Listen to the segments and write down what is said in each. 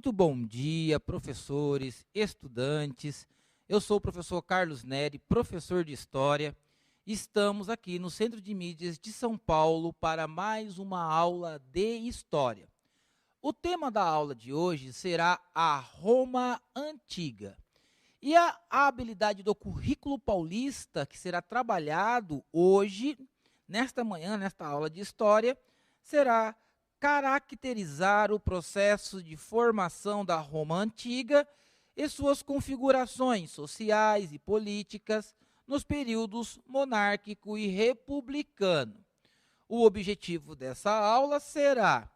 Muito bom dia, professores, estudantes. Eu sou o professor Carlos Neri, professor de História. Estamos aqui no Centro de Mídias de São Paulo para mais uma aula de História. O tema da aula de hoje será a Roma Antiga. E a habilidade do currículo paulista que será trabalhado hoje, nesta manhã, nesta aula de História, será caracterizar o processo de formação da Roma Antiga e suas configurações sociais e políticas nos períodos monárquico e republicano. O objetivo dessa aula será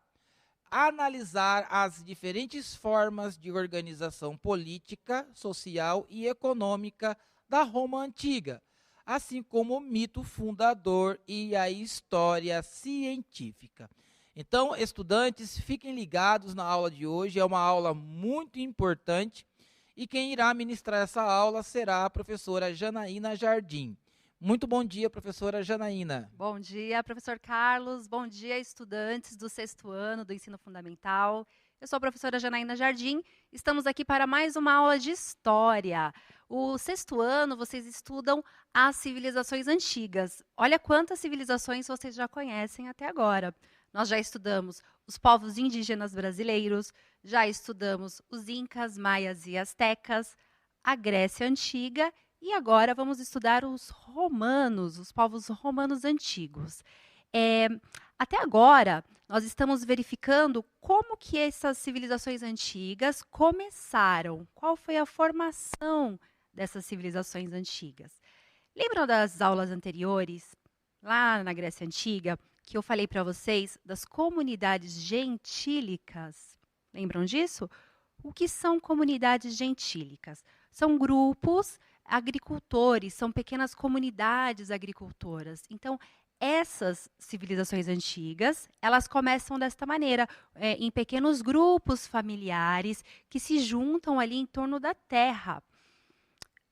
analisar as diferentes formas de organização política, social e econômica da Roma Antiga, assim como o mito fundador e a história científica. Então, estudantes, fiquem ligados na aula de hoje, é uma aula muito importante e quem irá ministrar essa aula será a professora Janaína Jardim. Muito bom dia, professora Janaína. Bom dia, professor Carlos. Bom dia, estudantes do 6º ano do Ensino Fundamental. Eu sou a professora Janaína Jardim. Estamos aqui para mais uma aula de História. O 6º ano, vocês estudam as civilizações antigas. Olha quantas civilizações vocês já conhecem até agora. Nós já estudamos os povos indígenas brasileiros, já estudamos os incas, maias e astecas, a Grécia Antiga e agora vamos estudar os romanos, os povos romanos antigos. Até agora, nós estamos verificando como que essas civilizações antigas começaram, qual foi a formação dessas civilizações antigas. Lembram das aulas anteriores, lá na Grécia Antiga, que eu falei para vocês das comunidades gentílicas? Lembram disso? O que são comunidades gentílicas? São grupos agricultores, são pequenas comunidades agricultoras. Então, essas civilizações antigas, elas começam desta maneira, em pequenos grupos familiares que se juntam ali em torno da terra.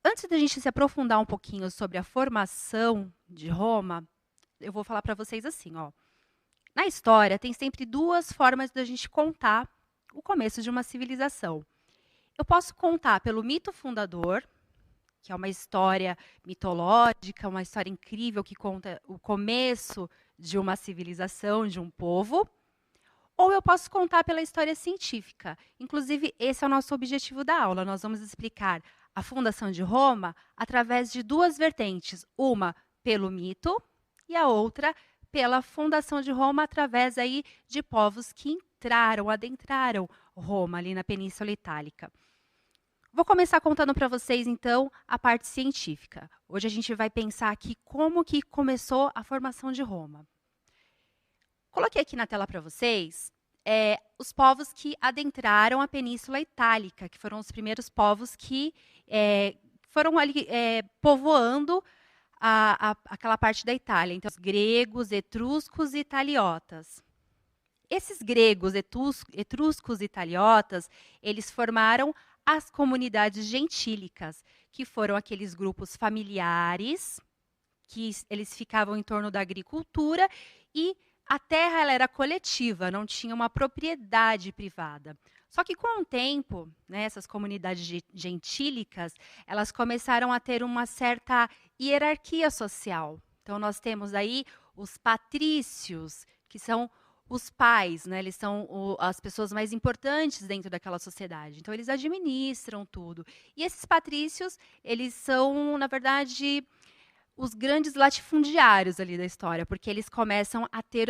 Antes da gente se aprofundar um pouquinho sobre a formação de Roma, eu vou falar para vocês assim, ó. Na história, tem sempre duas formas da gente contar o começo de uma civilização. Eu posso contar pelo mito fundador, que é uma história mitológica, uma história incrível que conta o começo de uma civilização, de um povo, ou eu posso contar pela história científica. Inclusive, esse é o nosso objetivo da aula. Nós vamos explicar a fundação de Roma através de duas vertentes, uma pelo mito e a outra pela fundação de Roma através aí de povos que adentraram Roma ali na Península Itálica. Vou começar contando para vocês, então, a parte científica. Hoje a gente vai pensar aqui como que começou a formação de Roma. Coloquei aqui na tela para vocês os povos que adentraram a Península Itálica, que foram os primeiros povos que foram ali povoando aquela parte da Itália. Então, os gregos, etruscos e italiotas. Esses gregos, etruscos e italiotas, eles formaram as comunidades gentílicas, que foram aqueles grupos familiares, que eles ficavam em torno da agricultura e a terra ela era coletiva, não tinha uma propriedade privada. Só que com o tempo, né, essas comunidades gentílicas, elas começaram a ter uma certa hierarquia social. Então nós temos aí os patrícios, que são os pais, né, eles são as pessoas mais importantes dentro daquela sociedade. Então, eles administram tudo. E esses patrícios, eles são, na verdade, os grandes latifundiários ali da história, porque eles começam a ter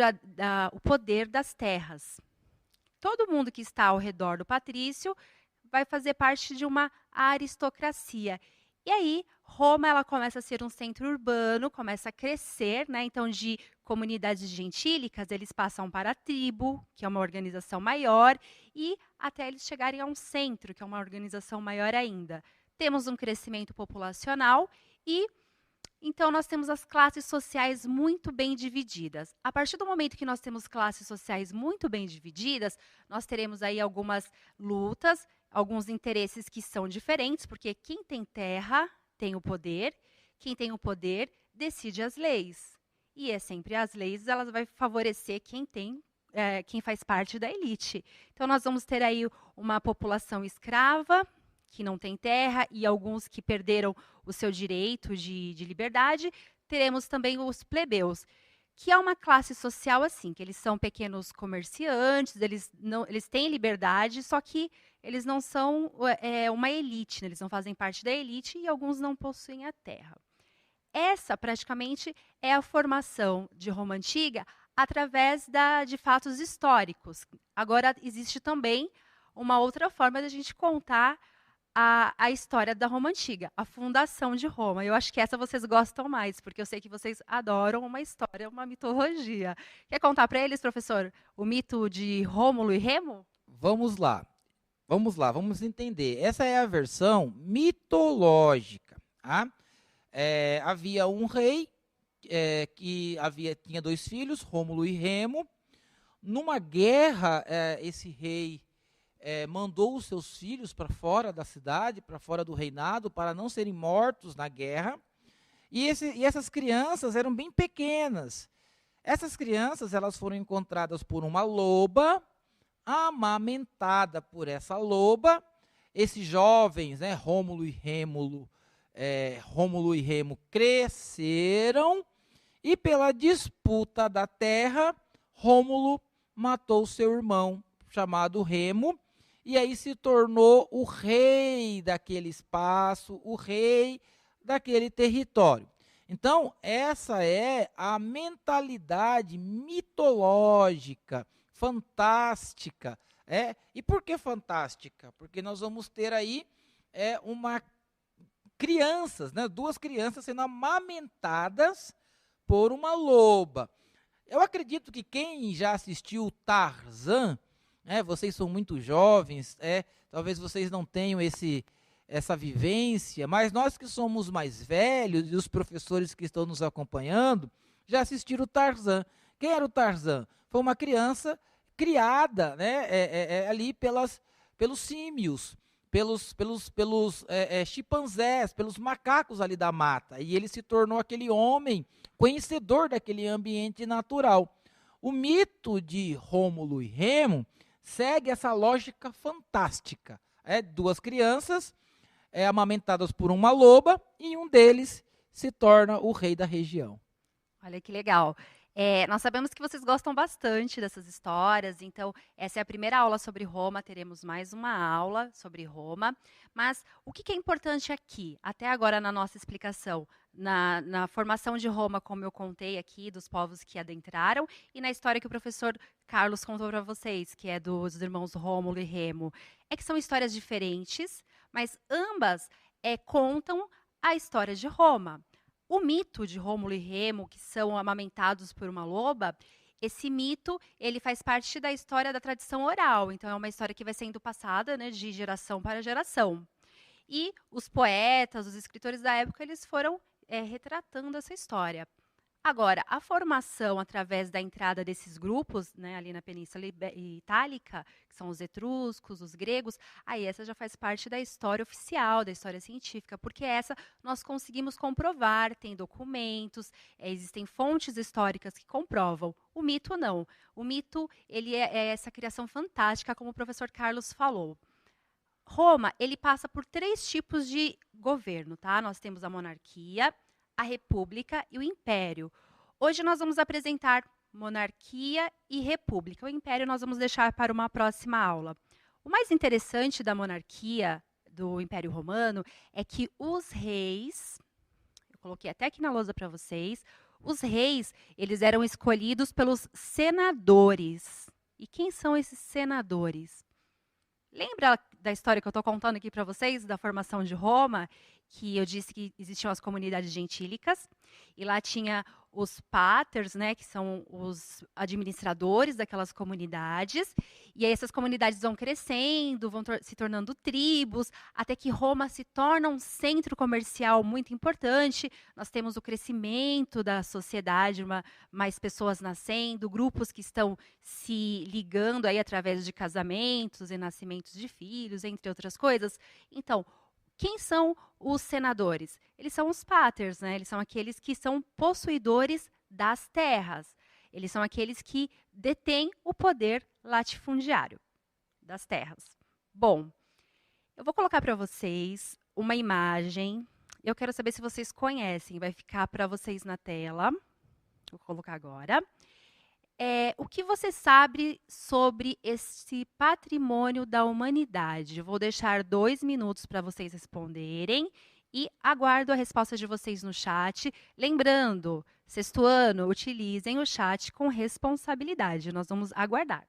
o poder das terras. Todo mundo que está ao redor do patrício vai fazer parte de uma aristocracia. E aí, Roma ela começa a ser um centro urbano, começa a crescer, né? Então, de comunidades gentílicas, eles passam para a tribo, que é uma organização maior, e até eles chegarem a um centro, que é uma organização maior ainda. Temos um crescimento populacional e, então, nós temos as classes sociais muito bem divididas. A partir do momento que nós temos classes sociais muito bem divididas, nós teremos aí algumas lutas, alguns interesses que são diferentes, porque quem tem terra tem o poder, quem tem o poder decide as leis. E é sempre as leis, elas vão favorecer quem tem quem faz parte da elite. Então, nós vamos ter aí uma população escrava, que não tem terra, e alguns que perderam o seu direito de liberdade. Teremos também os plebeus, que é uma classe social assim, que eles são pequenos comerciantes, eles têm liberdade, só que eles não são uma elite, né? Eles não fazem parte da elite e alguns não possuem a terra. Essa, praticamente, é a formação de Roma Antiga através de fatos históricos. Agora, existe também uma outra forma de a gente contar a história da Roma Antiga, a fundação de Roma. Eu acho que essa vocês gostam mais, porque eu sei que vocês adoram uma história, uma mitologia. Quer contar para eles, professor, o mito de Rômulo e Remo? Vamos lá, vamos entender. Essa é a versão mitológica. Tá? Havia um rei que tinha 2 filhos, Rômulo e Remo. Numa guerra, esse rei mandou os seus filhos para fora da cidade, para fora do reinado, para não serem mortos na guerra. E essas crianças eram bem pequenas. Essas crianças elas foram encontradas por uma loba, amamentada por essa loba. Esses jovens, né, Rômulo e Remo cresceram, e pela disputa da terra, Rômulo matou seu irmão, chamado Remo, e aí se tornou o rei daquele espaço, o rei daquele território. Então, essa é a mentalidade mitológica, fantástica. E por que fantástica? Porque nós vamos ter aí crianças, né, 2 crianças sendo amamentadas por uma loba. Eu acredito que quem já assistiu Tarzan, vocês são muito jovens, talvez vocês não tenham essa vivência, mas nós que somos mais velhos e os professores que estão nos acompanhando já assistiram o Tarzan. Quem era o Tarzan? Foi uma criança criada, né, ali pelos símios, pelos chimpanzés, pelos macacos ali da mata, e ele se tornou aquele homem conhecedor daquele ambiente natural. O mito de Rômulo e Remo segue essa lógica fantástica. 2 crianças amamentadas por uma loba, e um deles se torna o rei da região. Olha que legal. Nós sabemos que vocês gostam bastante dessas histórias, então essa é a primeira aula sobre Roma, teremos mais uma aula sobre Roma. Mas o que é importante aqui, até agora na nossa explicação, na formação de Roma, como eu contei aqui, dos povos que adentraram, e na história que o professor Carlos contou para vocês, que é dos irmãos Rômulo e Remo, é que são histórias diferentes, mas ambas contam a história de Roma. O mito de Rômulo e Remo, que são amamentados por uma loba, esse mito ele faz parte da história da tradição oral. Então, é uma história que vai sendo passada, né, de geração para geração. E os poetas, os escritores da época, eles foram retratando essa história. Agora, a formação através da entrada desses grupos, né, ali na Península Itálica, que são os etruscos, os gregos, aí essa já faz parte da história oficial, da história científica, porque essa nós conseguimos comprovar, tem documentos, existem fontes históricas que comprovam. O mito não. O mito ele é essa criação fantástica, como o professor Carlos falou. Roma, ele passa por 3 tipos de governo, tá? Nós temos a monarquia, a república e o império. Hoje nós vamos apresentar monarquia e república. O império nós vamos deixar para uma próxima aula. O mais interessante da monarquia do Império Romano é que os reis, eu coloquei até aqui na lousa para vocês, os reis, eles eram escolhidos pelos senadores. E quem são esses senadores? Lembra da história que eu estou contando aqui para vocês, da formação de Roma, que eu disse que existiam as comunidades gentílicas, e lá tinha os paters, né, que são os administradores daquelas comunidades, e aí essas comunidades vão crescendo, vão se tornando tribos, até que Roma se torna um centro comercial muito importante. Nós temos o crescimento da sociedade, mais pessoas nascendo, grupos que estão se ligando aí através de casamentos e nascimentos de filhos, entre outras coisas. Então, quem são os senadores? Eles são os paters, né? Eles são aqueles que são possuidores das terras. Eles são aqueles que detêm o poder latifundiário das terras. Bom, eu vou colocar para vocês uma imagem. Eu quero saber se vocês conhecem. Vai ficar para vocês na tela. Vou colocar agora. O que você sabe sobre esse patrimônio da humanidade? Eu vou deixar 2 minutos para vocês responderem e aguardo a resposta de vocês no chat. Lembrando, sexto ano, utilizem o chat com responsabilidade. Nós vamos aguardar.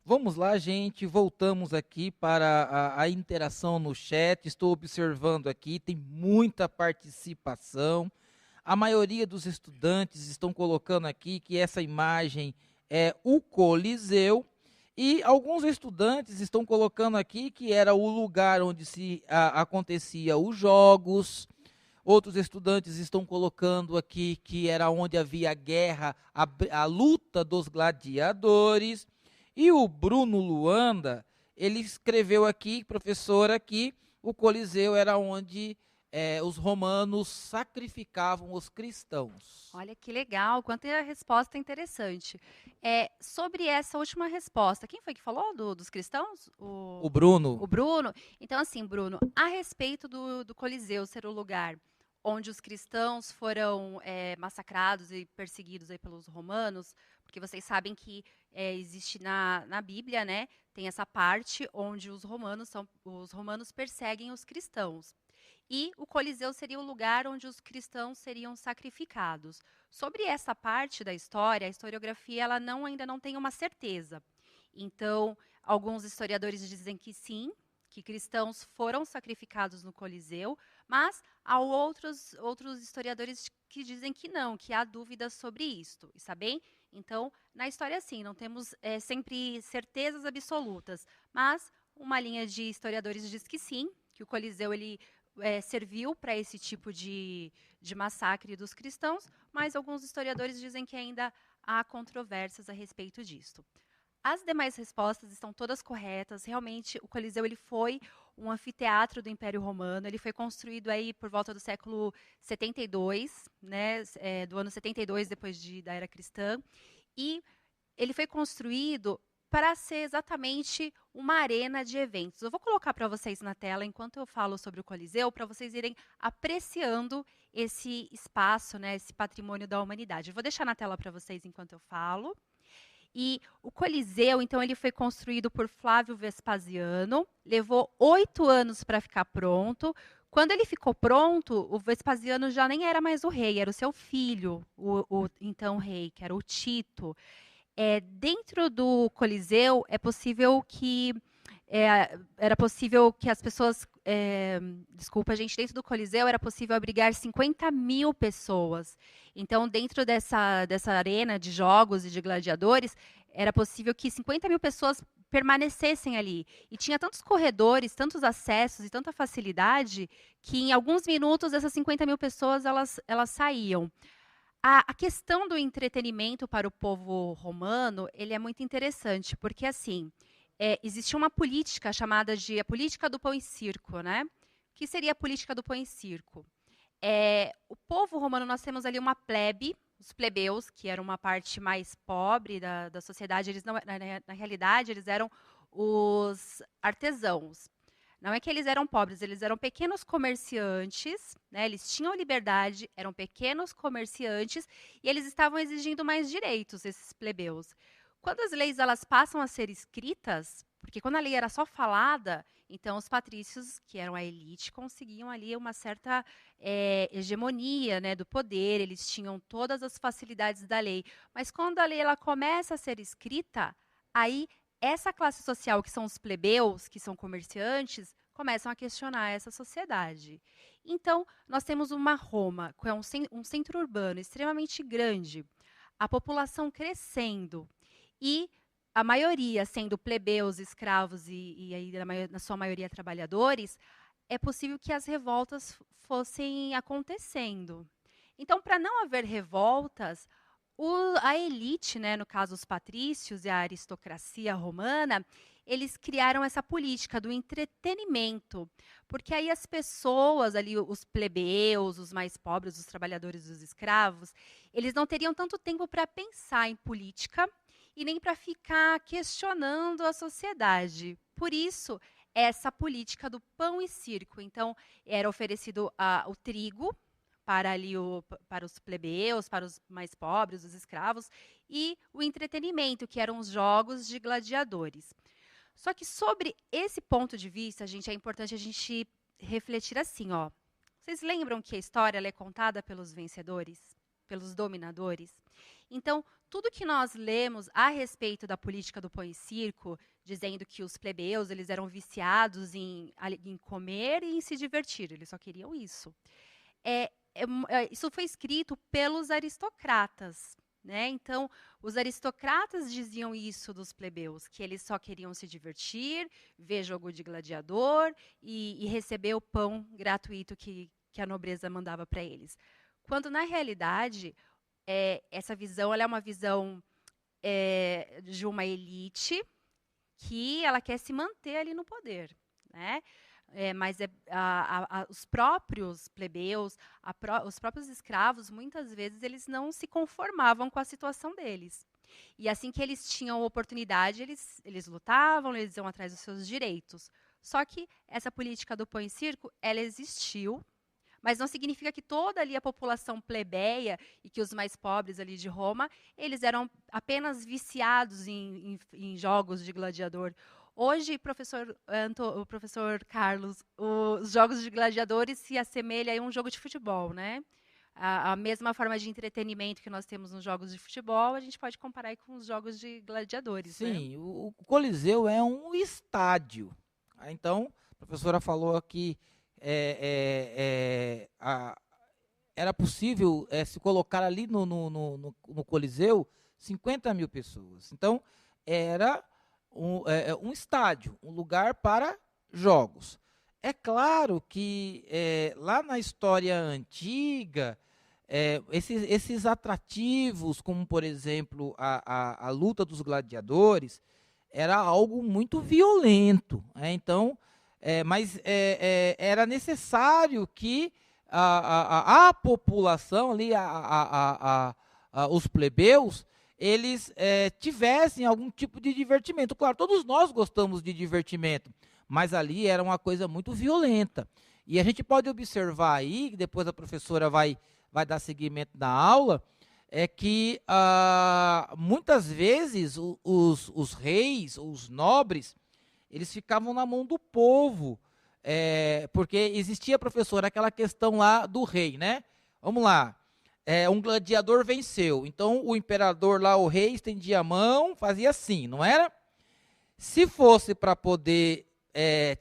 Vamos lá, gente. Voltamos aqui para a interação no chat. Estou observando aqui, tem muita participação. A maioria dos estudantes estão colocando aqui que essa imagem é o Coliseu. E alguns estudantes estão colocando aqui que era o lugar onde se acontecia os jogos. Outros estudantes estão colocando aqui que era onde havia a guerra, a luta dos gladiadores. E o Bruno Luanda, ele escreveu aqui, professor, que o Coliseu era onde os romanos sacrificavam os cristãos. Olha que legal, quanto a resposta interessante. Sobre essa última resposta, quem foi que falou dos cristãos? O Bruno. O Bruno. Então, assim, Bruno, a respeito do Coliseu ser o lugar onde os cristãos foram massacrados e perseguidos aí pelos romanos, porque vocês sabem que existe na Bíblia, né, tem essa parte onde os romanos perseguem os cristãos. E o Coliseu seria o lugar onde os cristãos seriam sacrificados. Sobre essa parte da história, a historiografia ela ainda não tem uma certeza. Então, alguns historiadores dizem que sim, que cristãos foram sacrificados no Coliseu, mas há outros historiadores que dizem que não, que há dúvidas sobre isto. Está bem? Então, na história, sim, não temos sempre certezas absolutas, mas uma linha de historiadores diz que sim, que o Coliseu ele serviu para esse tipo de massacre dos cristãos, mas alguns historiadores dizem que ainda há controvérsias a respeito disto. As demais respostas estão todas corretas. Realmente, o Coliseu ele foi um anfiteatro do Império Romano. Ele foi construído aí por volta do século 72, né, do ano 72 depois da Era Cristã. E ele foi construído para ser exatamente uma arena de eventos. Eu vou colocar para vocês na tela, enquanto eu falo sobre o Coliseu, para vocês irem apreciando esse espaço, né, esse patrimônio da humanidade. Eu vou deixar na tela para vocês enquanto eu falo. E o Coliseu, então, ele foi construído por Flávio Vespasiano, levou 8 anos para ficar pronto, Quando ele ficou pronto, o Vespasiano já nem era mais o rei, era o seu filho, o então rei, que era o Tito. Dentro do Coliseu, era possível que as pessoas, desculpa, gente, dentro do Coliseu era possível abrigar 50.000 pessoas. Então, dentro dessa arena de jogos e de gladiadores, era possível que 50.000 pessoas permanecessem ali. E tinha tantos corredores, tantos acessos e tanta facilidade que em alguns minutos essas 50.000 pessoas elas saíam. A questão do entretenimento para o povo romano, ele é muito interessante, porque assim, existia uma política chamada de a política do pão e circo, né? O que seria a política do pão e circo? O povo romano, nós temos ali uma plebe, os plebeus, que eram uma parte mais pobre da sociedade, eles não, na realidade, eles eram os artesãos. Não é que eles eram pobres, eles eram pequenos comerciantes, né? Eles tinham liberdade, eram pequenos comerciantes e eles estavam exigindo mais direitos, esses plebeus. Quando as leis elas passam a ser escritas, porque quando a lei era só falada, então os patrícios, que eram a elite, conseguiam ali uma certa hegemonia, né, do poder, eles tinham todas as facilidades da lei. Mas quando a lei ela começa a ser escrita, aí essa classe social, que são os plebeus, que são comerciantes, começam a questionar essa sociedade. Então, nós temos uma Roma, que é um centro urbano extremamente grande, a população crescendo e a maioria sendo plebeus, escravos e aí, na sua maioria, trabalhadores, é possível que as revoltas fossem acontecendo. Então, para não haver revoltas, a elite, né, no caso os patrícios e a aristocracia romana, eles criaram essa política do entretenimento, porque aí as pessoas ali, os plebeus, os mais pobres, os trabalhadores, os escravos, eles não teriam tanto tempo para pensar em política e nem para ficar questionando a sociedade. Por isso, essa política do pão e circo. Então, era oferecido o trigo para os plebeus, para os mais pobres, os escravos, e o entretenimento, que eram os jogos de gladiadores. Só que sobre esse ponto de vista, gente, é importante a gente refletir assim, ó. Vocês lembram que a história ela é contada pelos vencedores, pelos dominadores? Então, tudo que nós lemos a respeito da política do pão e circo, dizendo que os plebeus eles eram viciados em comer e em se divertir, eles só queriam isso. Isso foi escrito pelos aristocratas, né? Então, os aristocratas diziam isso dos plebeus, que eles só queriam se divertir, ver jogo de gladiador e receber o pão gratuito que a nobreza mandava para eles. Quando, na realidade, essa visão ela é uma visão de uma elite que ela quer se manter ali no poder, né? Mas os próprios plebeus, os próprios escravos, muitas vezes, eles não se conformavam com a situação deles. E assim que eles tinham oportunidade, eles lutavam, eles iam atrás dos seus direitos. Só que essa política do pão e circo, ela existiu, mas não significa que toda ali a população plebeia e que os mais pobres ali de Roma, eles eram apenas viciados em jogos de gladiador. Hoje, o professor Carlos, os jogos de gladiadores se assemelham a um jogo de futebol, né? A mesma forma de entretenimento que nós temos nos jogos de futebol, a gente pode comparar com os jogos de gladiadores, Sim, né? o Coliseu é um estádio. Então, a professora falou aqui, era possível se colocar ali no Coliseu 50.000 pessoas. Então, era um estádio, um lugar para jogos. É claro que lá na história antiga, esses atrativos, como por exemplo a luta dos gladiadores, era algo muito violento. Então, mas era necessário que a população ali, os plebeus, eles tivessem algum tipo de divertimento. Claro, todos nós gostamos de divertimento, mas ali era uma coisa muito violenta. E a gente pode observar aí, que depois a professora vai dar seguimento na aula, é que muitas vezes os reis, os nobres, eles ficavam na mão do povo, porque existia, professor, aquela questão lá do rei, né? Vamos lá. Um gladiador venceu. Então, o imperador lá, o rei, estendia a mão, fazia assim, não era? Se fosse para poder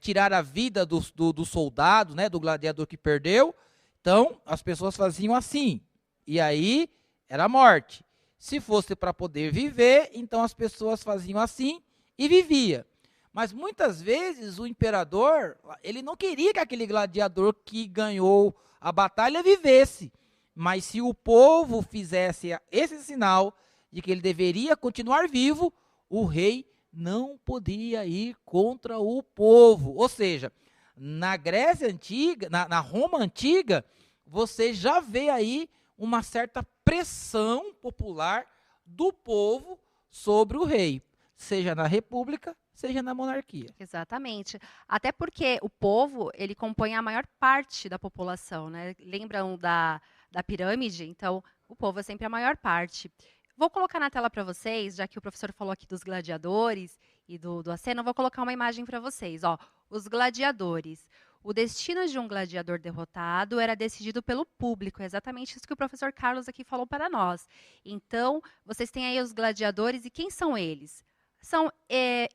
tirar a vida do soldado, né, do gladiador que perdeu, então as pessoas faziam assim. E aí era a morte. Se fosse para poder viver, então as pessoas faziam assim e vivia. Mas muitas vezes o imperador, ele não queria que aquele gladiador que ganhou a batalha vivesse. Mas se o povo fizesse esse sinal de que ele deveria continuar vivo, o rei não podia ir contra o povo. Ou seja, na Grécia Antiga, na Roma Antiga, você já vê aí uma certa pressão popular do povo sobre o rei, seja na república, seja na monarquia. Exatamente. Até porque o povo, ele compõe a maior parte da população, né? Lembram da pirâmide? Então, o povo é sempre a maior parte. Vou colocar na tela para vocês, já que o professor falou aqui dos gladiadores e do aceno, eu vou colocar uma imagem para vocês. Ó, os gladiadores. O destino de um gladiador derrotado era decidido pelo público, é exatamente isso que o professor Carlos aqui falou para nós. Então, vocês têm aí os gladiadores, e quem são eles? São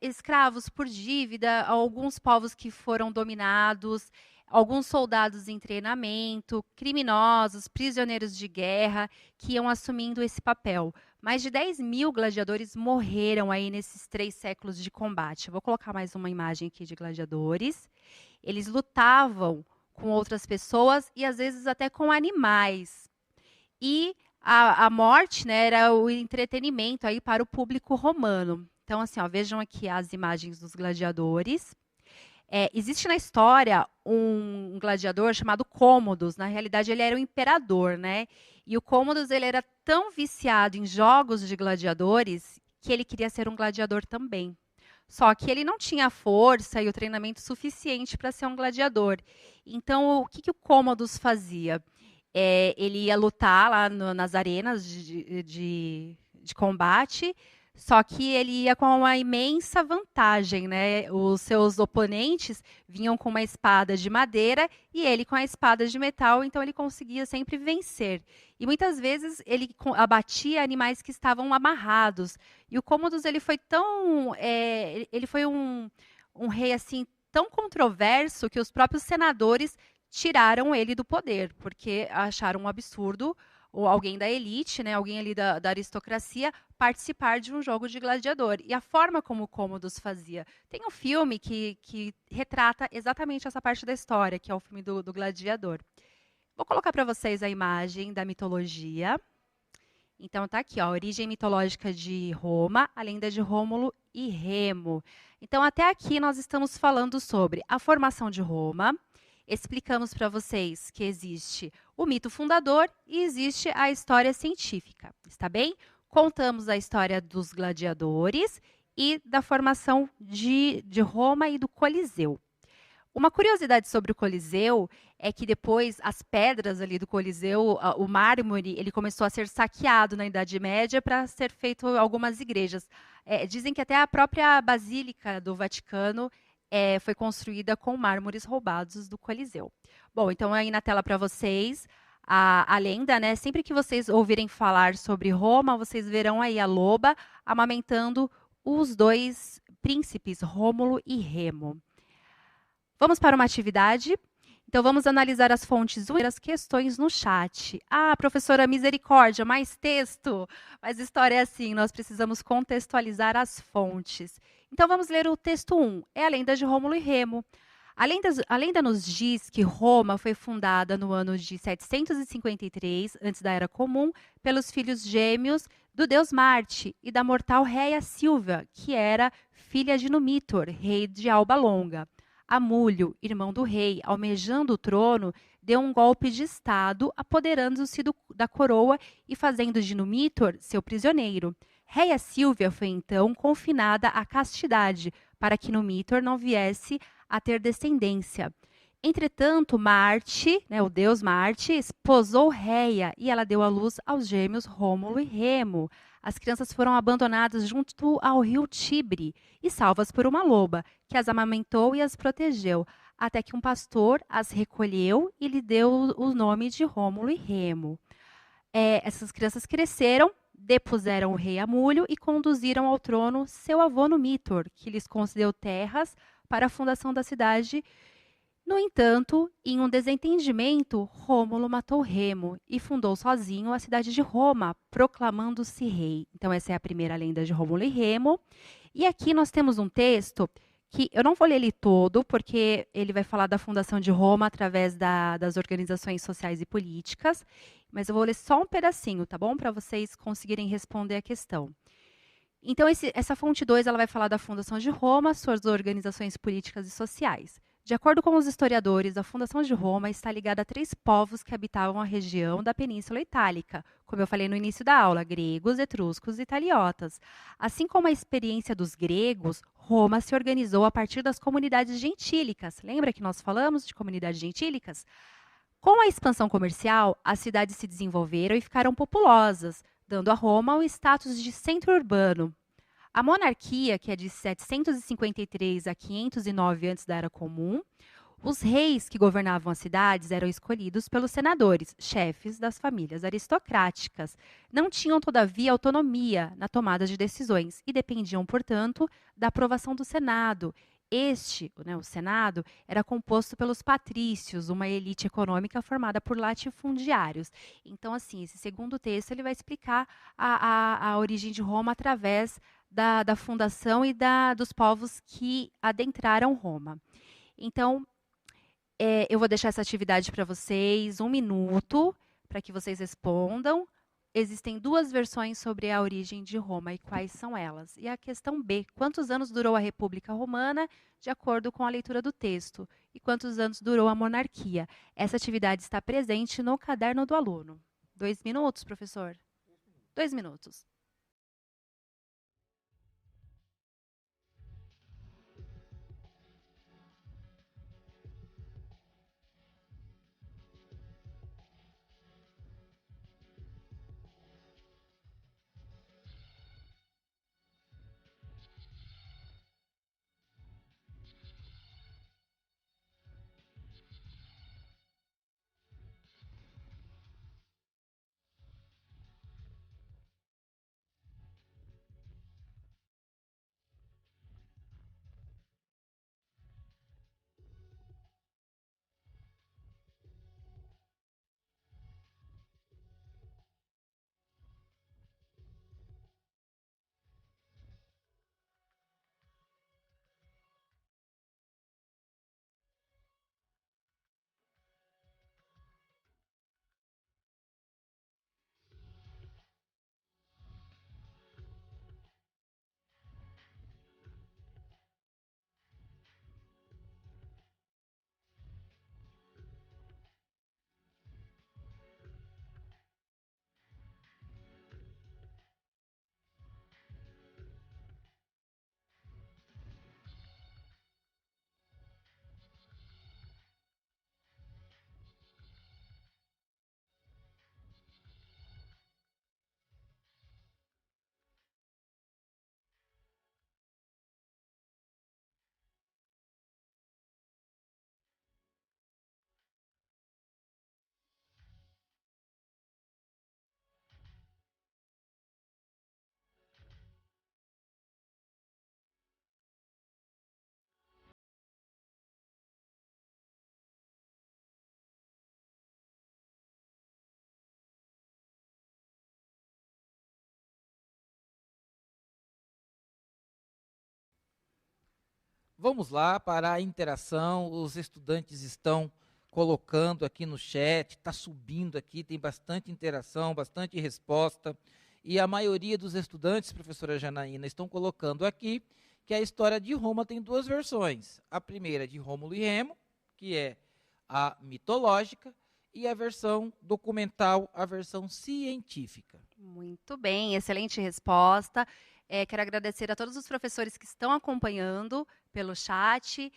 escravos por dívida, alguns povos que foram dominados, alguns soldados em treinamento, criminosos, prisioneiros de guerra, que iam assumindo esse papel. Mais de 10 mil gladiadores morreram aí nesses 3 séculos de combate. Vou colocar mais uma imagem aqui de gladiadores. Eles lutavam com outras pessoas e, às vezes, até com animais. E a morte, né, era o entretenimento aí para o público romano. Então, assim, ó, vejam aqui as imagens dos gladiadores. Existe na história um gladiador chamado Cômodos. Na realidade, ele era o imperador, né? E o Cômodos, ele era tão viciado em jogos de gladiadores que ele queria ser um gladiador também. Só que ele não tinha a força e o treinamento suficiente para ser um gladiador. Então, o que o Cômodos fazia? Ele ia lutar lá nas arenas de combate, só que ele ia com uma imensa vantagem, né? Os seus oponentes vinham com uma espada de madeira e ele com a espada de metal, então ele conseguia sempre vencer. E muitas vezes ele abatia animais que estavam amarrados. E o Cômodos, ele foi um rei assim tão controverso que os próprios senadores tiraram ele do poder, porque acharam um absurdo ou alguém da elite, né, alguém ali da aristocracia, participar de um jogo de gladiador. E a forma como o Cômodos fazia. Tem um filme que retrata exatamente essa parte da história, que é o filme do gladiador. Vou colocar para vocês a imagem da mitologia. Então, está aqui, ó, a origem mitológica de Roma, a lenda de Rômulo e Remo. Então, até aqui nós estamos falando sobre a formação de Roma. Explicamos para vocês que existe o mito fundador e existe a história científica, está bem? Contamos a história dos gladiadores e da formação de Roma e do Coliseu. Uma curiosidade sobre o Coliseu é que depois as pedras ali do Coliseu, o mármore, ele começou a ser saqueado na Idade Média para ser feito algumas igrejas. Dizem que até a própria Basílica do Vaticano foi construída com mármores roubados do Coliseu. Bom, então aí na tela para vocês a lenda, né? Sempre que vocês ouvirem falar sobre Roma, vocês verão aí a loba amamentando os 2 príncipes, Rômulo e Remo. Vamos para uma atividade? Então, vamos analisar as fontes e as questões no chat. Ah, professora, misericórdia, mais texto. Mas história é assim, nós precisamos contextualizar as fontes. Então, vamos ler o texto 1. É a lenda de Rômulo e Remo. A lenda nos diz que Roma foi fundada no ano de 753, antes da Era Comum, pelos filhos gêmeos do deus Marte e da mortal Réia Silvia, que era filha de Numitor, rei de Alba Longa. Amulho, irmão do rei, almejando o trono, deu um golpe de estado, apoderando-se da coroa e fazendo de Numitor seu prisioneiro. Réia Silvia foi então confinada à castidade, para que Numitor não viesse a ter descendência. Entretanto, Marte, né, o deus Marte, esposou Réia e ela deu à luz aos gêmeos Rômulo e Remo. As crianças foram abandonadas junto ao rio Tibre e salvas por uma loba, que as amamentou e as protegeu. até que um pastor as recolheu e lhe deu o nome de Rômulo e Remo. Essas crianças cresceram, depuseram o rei Amulho e conduziram ao trono seu avô Numitor, que lhes concedeu terras para a fundação da cidade. No entanto, em um desentendimento, Rômulo matou Remo e fundou sozinho a cidade de Roma, proclamando-se rei. Então, essa é a primeira lenda de Rômulo e Remo. E aqui nós temos um texto que eu não vou ler ele todo, porque ele vai falar da fundação de Roma através das organizações sociais e políticas, mas eu vou ler só um pedacinho, tá bom? Para vocês conseguirem responder a questão. Então, essa fonte 2 ela vai falar da fundação de Roma, suas organizações políticas e sociais. De acordo com os historiadores, a fundação de Roma está ligada a 3 povos que habitavam a região da Península Itálica, como eu falei no início da aula, gregos, etruscos e italiotas. Assim como a experiência dos gregos, Roma se organizou a partir das comunidades gentílicas. Lembra que nós falamos de comunidades gentílicas? Com a expansão comercial, as cidades se desenvolveram e ficaram populosas, dando a Roma o status de centro urbano. A monarquia, que é de 753 a 509 antes da Era Comum, os reis que governavam as cidades eram escolhidos pelos senadores, chefes das famílias aristocráticas. Não tinham, todavia, autonomia na tomada de decisões e dependiam, portanto, da aprovação do Senado. O Senado, era composto pelos patrícios, uma elite econômica formada por latifundiários. Então, assim, esse segundo texto ele vai explicar a origem de Roma através da fundação e dos povos que adentraram Roma. Então, eu vou deixar essa atividade para vocês, 1 minuto, para que vocês respondam. Existem 2 versões sobre a origem de Roma e quais são elas. E a questão B, quantos anos durou a República Romana, de acordo com a leitura do texto? E quantos anos durou a monarquia? Essa atividade está presente no caderno do aluno. 2 minutos, professor? 2 minutos. Vamos lá para a interação. Os estudantes estão colocando aqui no chat, está subindo aqui, tem bastante interação, bastante resposta. E a maioria dos estudantes, professora Janaína, estão colocando aqui que a história de Roma tem 2 versões. A primeira de Rômulo e Remo, que é a mitológica, e a versão documental, a versão científica. Muito bem, excelente resposta. Quero agradecer a todos os professores que estão acompanhando pelo chat,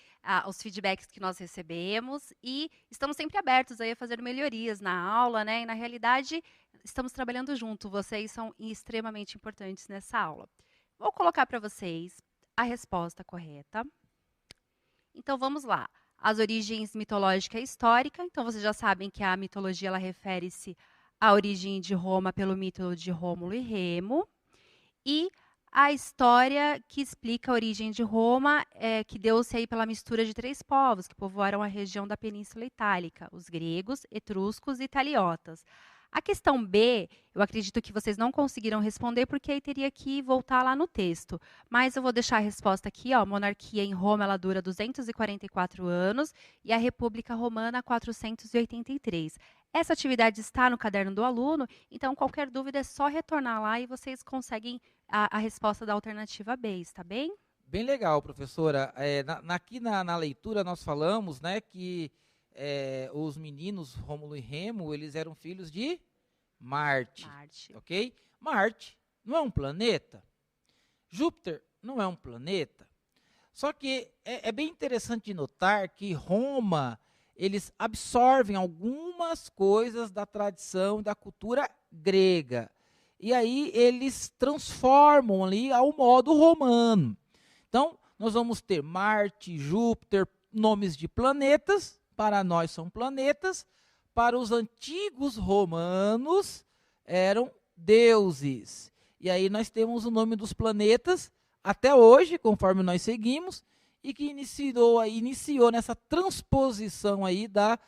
os feedbacks que nós recebemos e estamos sempre abertos aí a fazer melhorias na aula, né? E na realidade, estamos trabalhando junto, vocês são extremamente importantes nessa aula. Vou colocar para vocês a resposta correta. Então, vamos lá. as origens mitológica e histórica. Então, vocês já sabem que a mitologia ela refere-se à origem de Roma pelo mito de Rômulo e Remo. E a história que explica a origem de Roma, que deu-se aí pela mistura de 3 povos que povoaram a região da Península Itálica, os gregos, etruscos e italiotas. A questão B, eu acredito que vocês não conseguiram responder, porque aí teria que voltar lá no texto. Mas eu vou deixar a resposta aqui, ó. A monarquia em Roma ela dura 244 anos e a República Romana 483. Essa atividade está no caderno do aluno, então qualquer dúvida é só retornar lá e vocês conseguem a resposta da alternativa B, está bem? Bem legal, professora. Aqui na leitura nós falamos, né, que os meninos Rômulo e Remo, eles eram filhos de Marte, Marte. ok? Marte não é um planeta. Júpiter não é um planeta. Só que é bem interessante de notar que Roma, eles absorvem algumas coisas da tradição e da cultura grega. E aí eles transformam ali ao modo romano. Então, nós vamos ter Marte, Júpiter, nomes de planetas, para nós são planetas, para os antigos romanos eram deuses. E aí nós temos o nome dos planetas até hoje, conforme nós seguimos, e que iniciou nessa transposição aí da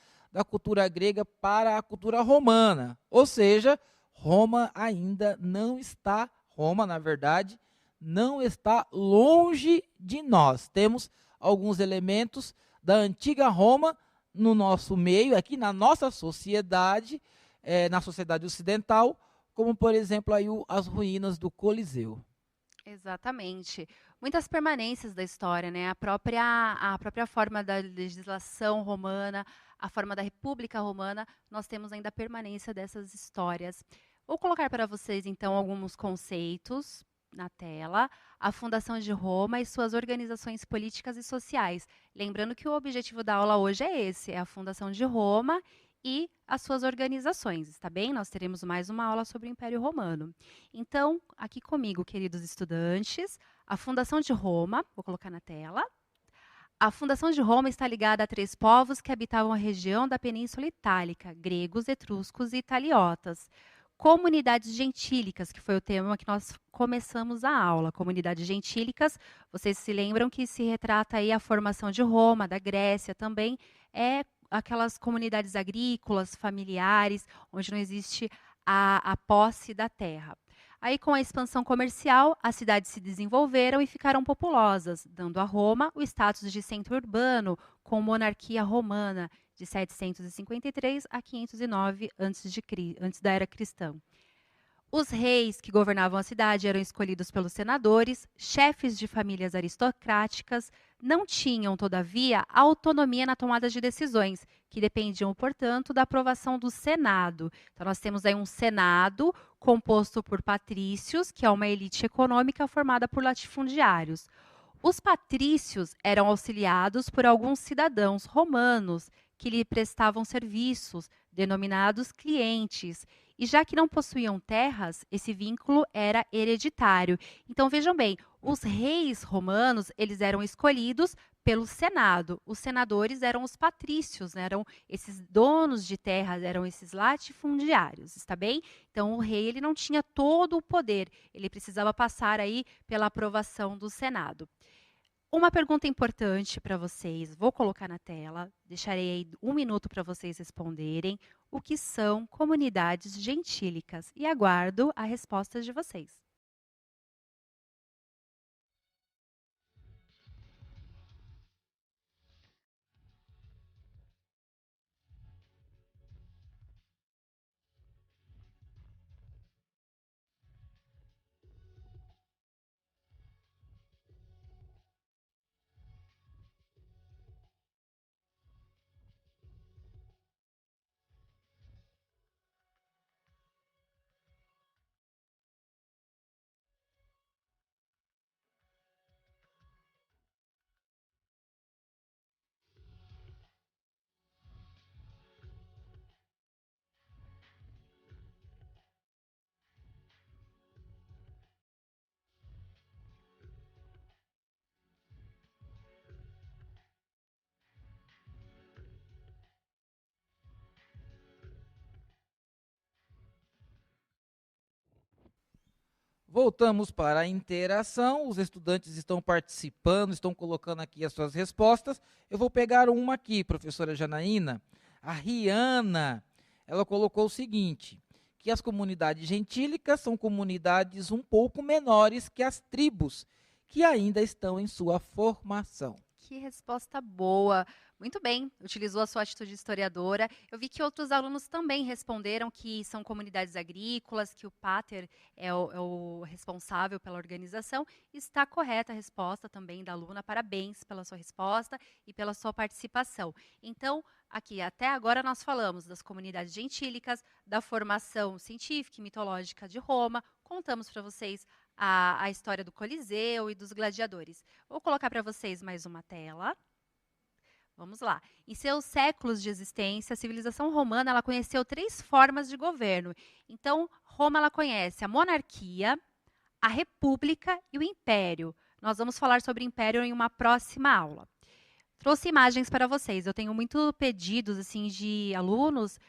cultura grega para a cultura romana. Ou seja, Roma ainda não está, Roma, na verdade, não está longe de nós. Temos alguns elementos da antiga Roma no nosso meio, aqui na nossa sociedade, na sociedade ocidental, como, por exemplo, aí as ruínas do Coliseu. Exatamente. Muitas permanências da história, né? A própria forma da legislação romana, a forma da República Romana, nós temos ainda a permanência dessas histórias. Vou colocar para vocês, então, alguns conceitos na tela. A fundação de Roma e suas organizações políticas e sociais. Lembrando que o objetivo da aula hoje é esse, é a fundação de Roma e as suas organizações, está bem? Nós teremos mais uma aula sobre o Império Romano. Então, aqui comigo, queridos estudantes, a fundação de Roma, vou colocar na tela. A fundação de Roma está ligada a 3 povos que habitavam a região da Península Itálica, gregos, etruscos e italiotas. Comunidades gentílicas, que foi o tema que nós começamos a aula. Comunidades gentílicas, vocês se lembram que se retrata aí a formação de Roma, da Grécia também, aquelas comunidades agrícolas, familiares, onde não existe a posse da terra. Aí, com a expansão comercial, as cidades se desenvolveram e ficaram populosas, dando a Roma o status de centro urbano, com monarquia romana, de 753 a 509 antes da era cristã. Os reis que governavam a cidade eram escolhidos pelos senadores, chefes de famílias aristocráticas, não tinham, todavia, autonomia na tomada de decisões, que dependiam, portanto, da aprovação do Senado. Então, nós temos aí um Senado composto por patrícios, que é uma elite econômica formada por latifundiários. Os patrícios eram auxiliados por alguns cidadãos romanos que lhe prestavam serviços, denominados clientes. E já que não possuíam terras, esse vínculo era hereditário. Então vejam bem, os reis romanos, eles eram escolhidos pelo Senado. Os senadores eram os patrícios, né? Eram esses donos de terras, eram esses latifundiários, está bem? Então o rei ele não tinha todo o poder, ele precisava passar aí pela aprovação do Senado. Uma pergunta importante para vocês, vou colocar na tela, deixarei aí 1 minuto para vocês responderem. O que são comunidades gentílicas? E aguardo a resposta de vocês. Voltamos para a interação, os estudantes estão participando, estão colocando aqui as suas respostas. Eu vou pegar uma aqui, professora Janaína. A Rihanna, ela colocou o seguinte, que as comunidades gentílicas são comunidades um pouco menores que as tribos, que ainda estão em sua formação. Que resposta boa. Muito bem, utilizou a sua atitude historiadora. Eu vi que outros alunos também responderam que são comunidades agrícolas, que o Pater é o responsável pela organização. Está correta a resposta também da aluna. Parabéns pela sua resposta e pela sua participação. Então, aqui até agora nós falamos das comunidades gentílicas, da formação científica e mitológica de Roma. Contamos para vocês a história do Coliseu e dos gladiadores. Vou colocar para vocês mais uma tela. Vamos lá. Em seus séculos de existência, a civilização romana ela conheceu 3 formas de governo. Então, Roma ela conhece a monarquia, a república e o império. Nós vamos falar sobre o império em uma próxima aula. Trouxe imagens para vocês. Eu tenho muitos pedidos assim, de alunos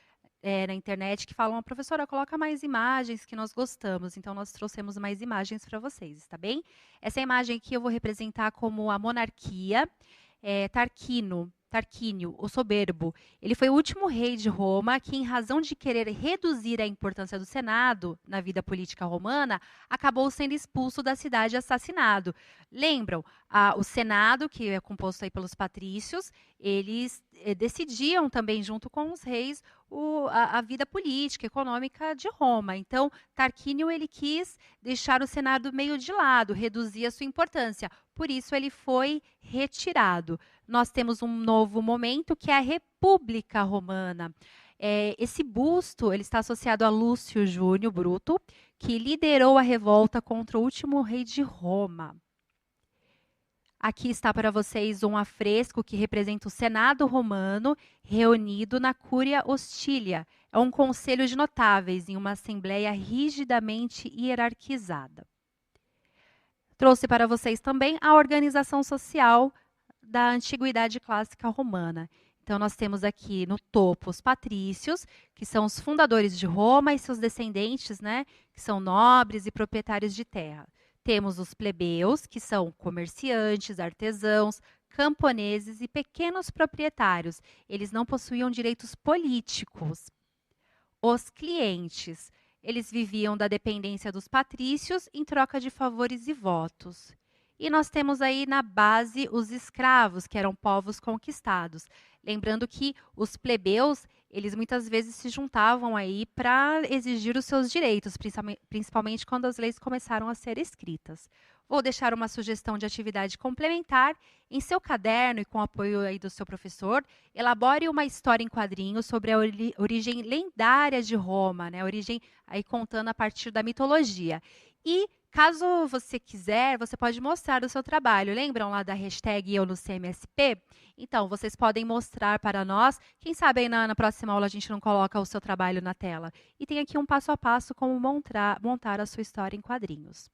na internet que falam, professora, coloca mais imagens que nós gostamos. Então, nós trouxemos mais imagens para vocês, está bem? Essa imagem aqui eu vou representar como a monarquia. Tarquínio, o soberbo, ele foi o último rei de Roma que, em razão de querer reduzir a importância do Senado na vida política romana, acabou sendo expulso da cidade e assassinado. Lembram? O Senado, que é composto aí pelos patrícios, eles decidiam também, junto com os reis, a vida política, econômica de Roma. Então, Tarquínio ele quis deixar o Senado meio de lado, reduzir a sua importância. Por isso, ele foi retirado. Nós temos um novo momento, que é a República Romana. Esse busto ele está associado a Lúcio Júnior Bruto, que liderou a revolta contra o último rei de Roma. Aqui está para vocês um afresco que representa o Senado romano reunido na Cúria Hostilia. É um conselho de notáveis em uma assembleia rigidamente hierarquizada. Trouxe para vocês também a organização social da antiguidade clássica romana. Então, nós temos aqui no topo os patrícios, que são os fundadores de Roma, e seus descendentes, né, que são nobres e proprietários de terra. Temos os plebeus, que são comerciantes, artesãos, camponeses e pequenos proprietários. Eles não possuíam direitos políticos. Os clientes, eles viviam da dependência dos patrícios em troca de favores e votos. E nós temos aí na base os escravos, que eram povos conquistados. Lembrando que os plebeus, eles muitas vezes se juntavam aí para exigir os seus direitos, principalmente quando as leis começaram a ser escritas. Vou deixar uma sugestão de atividade complementar. Em seu caderno e com o apoio aí do seu professor, elabore uma história em quadrinhos sobre a origem lendária de Roma, né? A origem aí contando a partir da mitologia. E caso você quiser, você pode mostrar o seu trabalho. Lembram lá da hashtag Eu no CMSP? Então, vocês podem mostrar para nós. Quem sabe aí na próxima aula a gente não coloca o seu trabalho na tela. E tem aqui um passo a passo como montar a sua história em quadrinhos.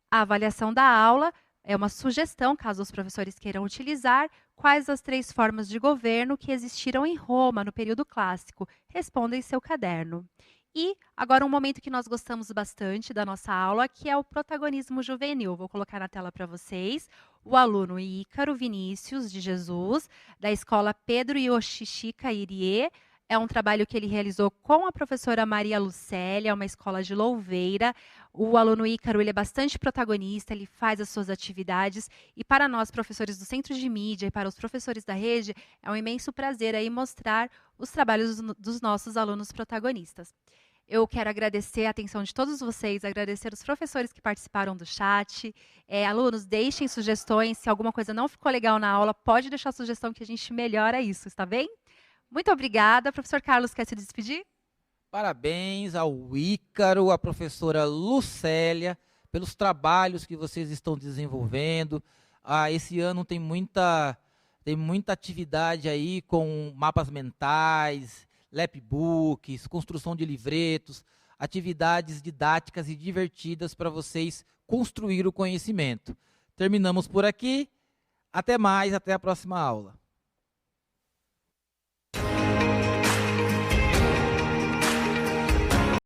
A avaliação da aula é uma sugestão, caso os professores queiram utilizar, quais as 3 formas de governo que existiram em Roma no período clássico. Responda em seu caderno. E agora um momento que nós gostamos bastante da nossa aula, que é o protagonismo juvenil. Vou colocar na tela para vocês o aluno Ícaro Vinícius de Jesus, da escola Pedro Yoshishika Irie. É um trabalho que ele realizou com a professora Maria Lucélia, uma escola de Louveira. O aluno Ícaro ele é bastante protagonista, ele faz as suas atividades. E para nós, professores do Centro de Mídia, e para os professores da rede, é um imenso prazer aí mostrar os trabalhos dos nossos alunos protagonistas. Eu quero agradecer a atenção de todos vocês, agradecer os professores que participaram do chat. Alunos, deixem sugestões. Se alguma coisa não ficou legal na aula, pode deixar sugestão que a gente melhora isso, está bem? Muito obrigada. Professor Carlos, quer se despedir? Parabéns ao Ícaro, à professora Lucélia, pelos trabalhos que vocês estão desenvolvendo. Esse ano tem muita atividade aí com mapas mentais, lapbooks, construção de livretos, atividades didáticas e divertidas para vocês construir o conhecimento. Terminamos por aqui. Até mais, até a próxima aula.